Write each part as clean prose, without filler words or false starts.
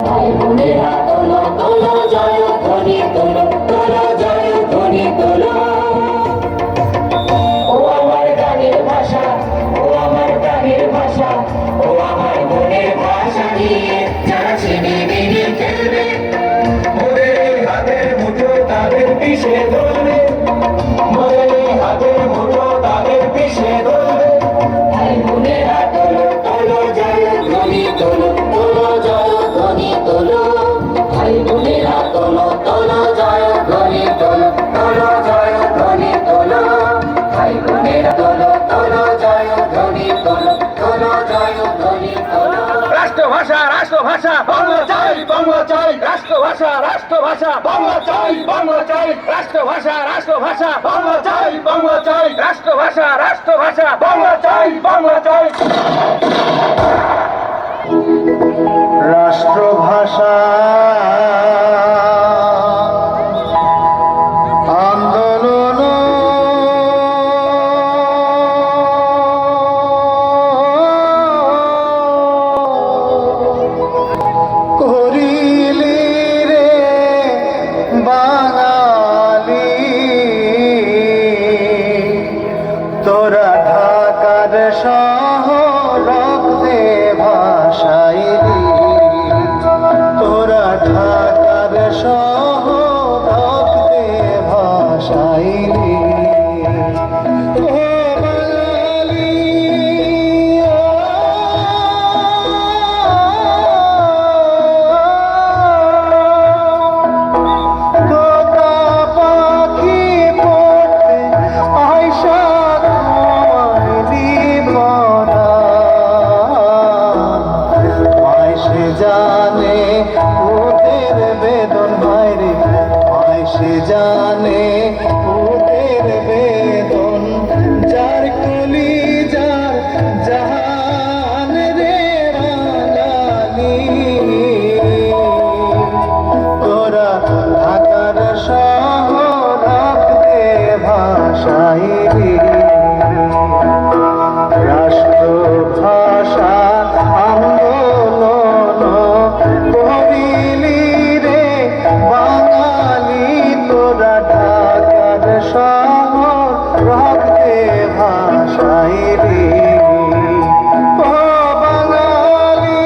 ভাই বোনেরা তোলো তোলো জয় ধ্বনি তোলো তোলো জয় ধ্বনি তোলো। ও আমার গানের ভাষা, ও আমার গানের ভাষা, ও আমার মনের ভাষা নিয়ে যারা ছিনিমিনি খেলবে, মোদের হাতের মুঠো তাদের পিছে ধরবে, মোদের হাতের মুঠো তাদের পিছে ধরবে। ভাই বোনেরা তোলো তোলো জয় ধ্বনি তোলো তোলো জয় ধ্বনি তোলো। ভাই বোনেরা তোলো তোলো জয় ধ্বনি তোলো তোলো জয় ধ্বনি তোলো। ভাই বোনেরা তোলো তোলো জয় ধ্বনি তোলো তোলো জয় ধ্বনি তোলো। রাষ্ট্রভাষা রাষ্ট্রভাষা বাংলা চাই বাংলা চাই, রাষ্ট্রভাষা রাষ্ট্রভাষা বাংলা চাই বাংলা চাই, রাষ্ট্রভাষা রাষ্ট্রভাষা বাংলা চাই বাংলা চাই, রাষ্ট্রভাষা রাষ্ট্রভাষা বাংলা চাই বাংলা চাই। রাষ্ট্রভাষা আন্দোলন করিলি রে বাঙালি, তোরা ঢাকার শহর রক্তে ভাসাইলি, তোরা ঢাকার শহর রক্তে ভাসাইলি। ও বাঙালি, তোতা পাখি পড়তে আয়সা তোমায় দিবনা, মায় সে জানে ওদের বেদন ভাইরে, মায় সে জানে ওদের বেদন, যার কলি যার জাহান রে বাঙালি, তোরা ঢাকার শহর রক্তে ভাসাইলি। রাষ্ট্রভাষা আন্দোলন করিলি রে বাঙালি, তোরা ঢাকার শহর রক্তে ভাসাইলি। ও বাঙালি,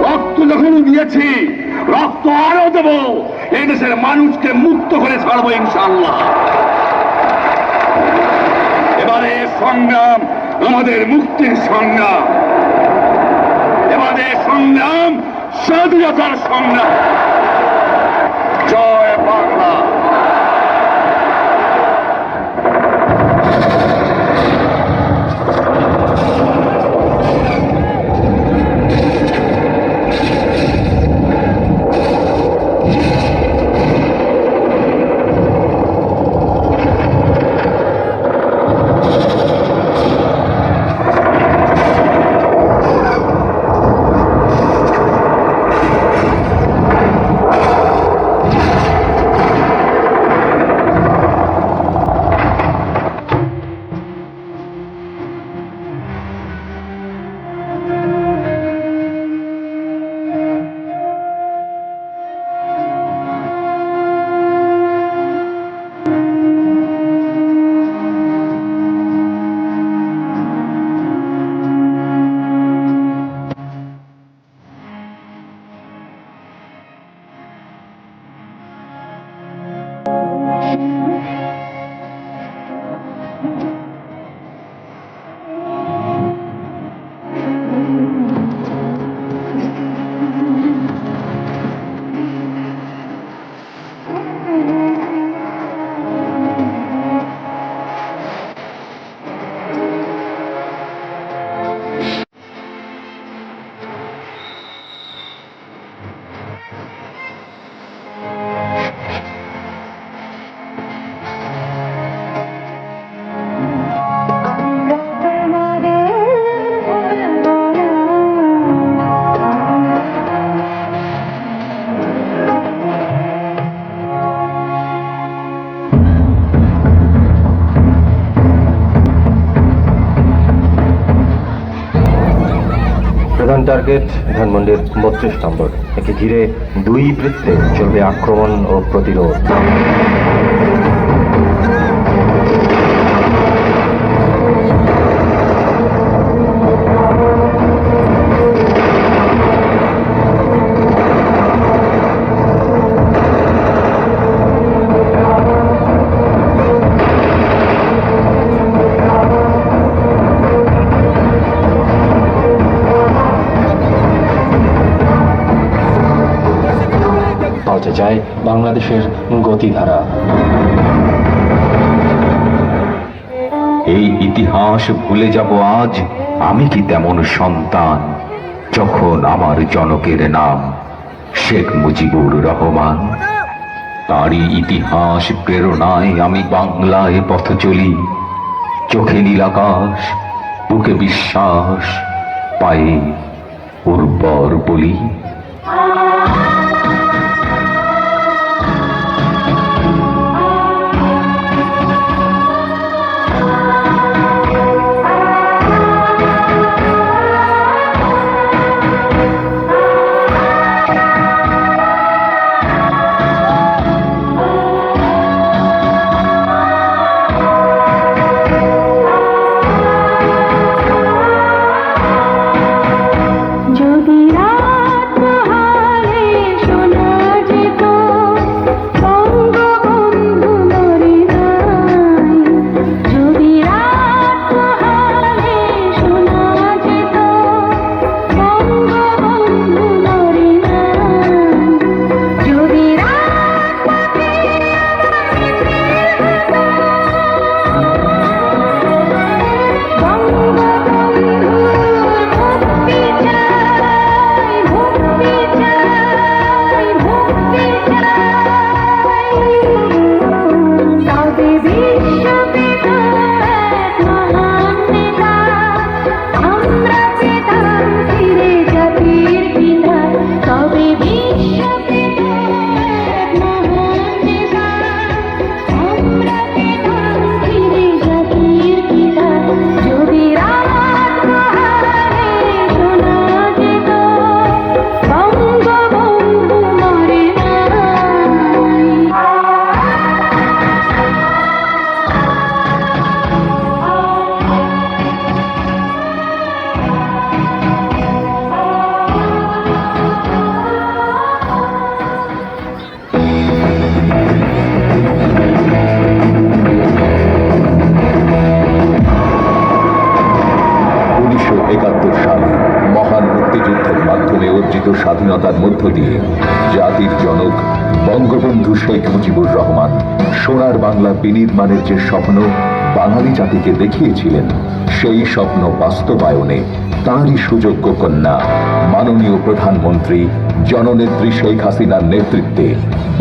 রক্ত যখন দিয়েছি রক্ত আরো দেব, এই দেশের মানুষকে মুক্ত করে ছাড়বো ইনশাআল্লাহ। এবারে সংগ্রাম আমাদের মুক্তির সংগ্রাম, এবারে সংগ্রাম স্বাধীনতার সংগ্রাম। জয় বাংলা। প্রধান টার্গেট ধানমন্ডির 32 নম্বর। একে ঘিরে 2 বৃত্তে চলবে আক্রমণ ও প্রতিরোধ। পাল্টে যায় বাংলাদেশের গতিধারা। এই ইতিহাস ভুলে যাব আজ আমি কি তেমন সন্তান, যখন আমার জনকের নাম শেখ মুজিবুর রহমান। তারই ইতিহাস প্রেরণায় আমি বাংলায় পথ চলি, চোখে নীল আকাশ, বুকে বিশ্বাস, পায়ে উর্বর বলি। যদি রাত হারে শোনা যেত বঙ্গবন্ধু মরে নাই, যদি রাত হারে শোনা যেত বঙ্গবন্ধু মরে নাই, যদি রাত সালে মহান মুক্তিযুদ্ধের মাধ্যমে অর্জিত স্বাধীনতার মধ্য দিয়ে জাতির জনক বঙ্গবন্ধু শেখ মুজিবুর রহমান সোনার বাংলা বিনির্মাণের যে স্বপ্ন বাঙালি জাতিকে দেখিয়েছিলেন, সেই স্বপ্ন বাস্তবায়নে তাঁরই সুযোগ্য কন্যা মাননীয় প্রধানমন্ত্রী জননেত্রী শেখ হাসিনার নেতৃত্বে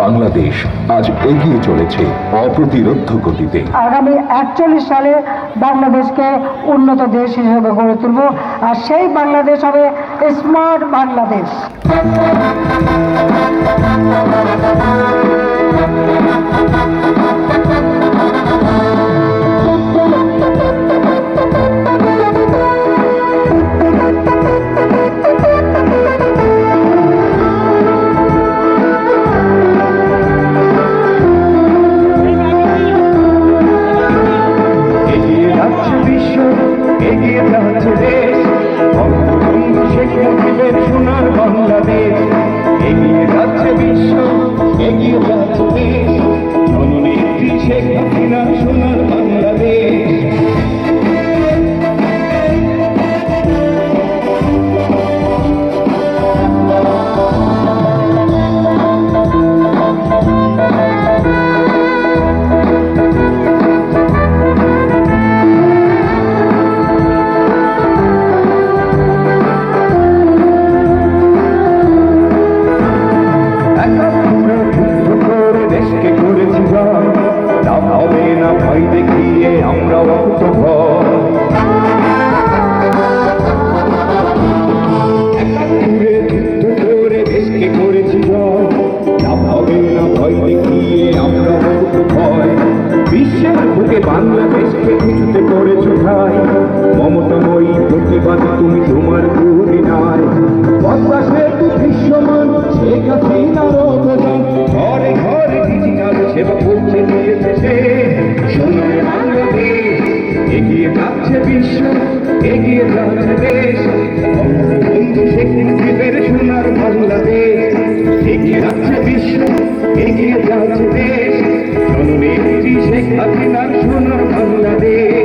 বাংলাদেশ আজ এগিয়ে চলেছে অপ্রতিরোধ্য গতিতে। আগামী 41 সালে বাংলাদেশকে উন্নত দেশ হিসেবে গড়ে তুলব, আর সেই বাংলাদেশ হবে স্মার্ট বাংলাদেশ। এগিয়ে যাচ্ছে দেশ, বঙ্গবন্ধু শেখ মুজিবের সোনার বাংলাদেশ। এগিয়ে যাচ্ছে বিশ্ব, এগিয়ে যাচ্ছে দেশ, জননেত্রী শেখ হাসিনার সোনার বাংলাদেশ। ভয় দেখিয়ে আমরা অকুত ভয়, যুদ্ধ করে দেশকে করেছি জয়। লাভ হবে না ভয় দেখিয়ে আমরা অকুত ভয়। বিশ্বের বুকে বাংলাদেশকে কিছুতে করেছ ঠাই, মমতাময়ী প্রতিবাদ তুমি তোমার গুণে নাই। পদ্মা সেতু দৃশ্যমান, শেখ হাসিনার অবদান, ঘরে ঘরে ডিজিটাল সেবা করছে দিয়েছে সে। সোনার বাংলাদেশ, এগিয়ে যাচ্ছে বিশ্ব, এগিয়ে যাচ্ছে দেশ, বঙ্গবন্ধু শেখ মুজিবের সোনার বাংলাদেশ, এগিয়ে যাচ্ছে বিশ্ব, এগিয়ে যাচ্ছে দেশ, জননেত্রী শেখ হাসিনার সোনার বাংলাদেশ।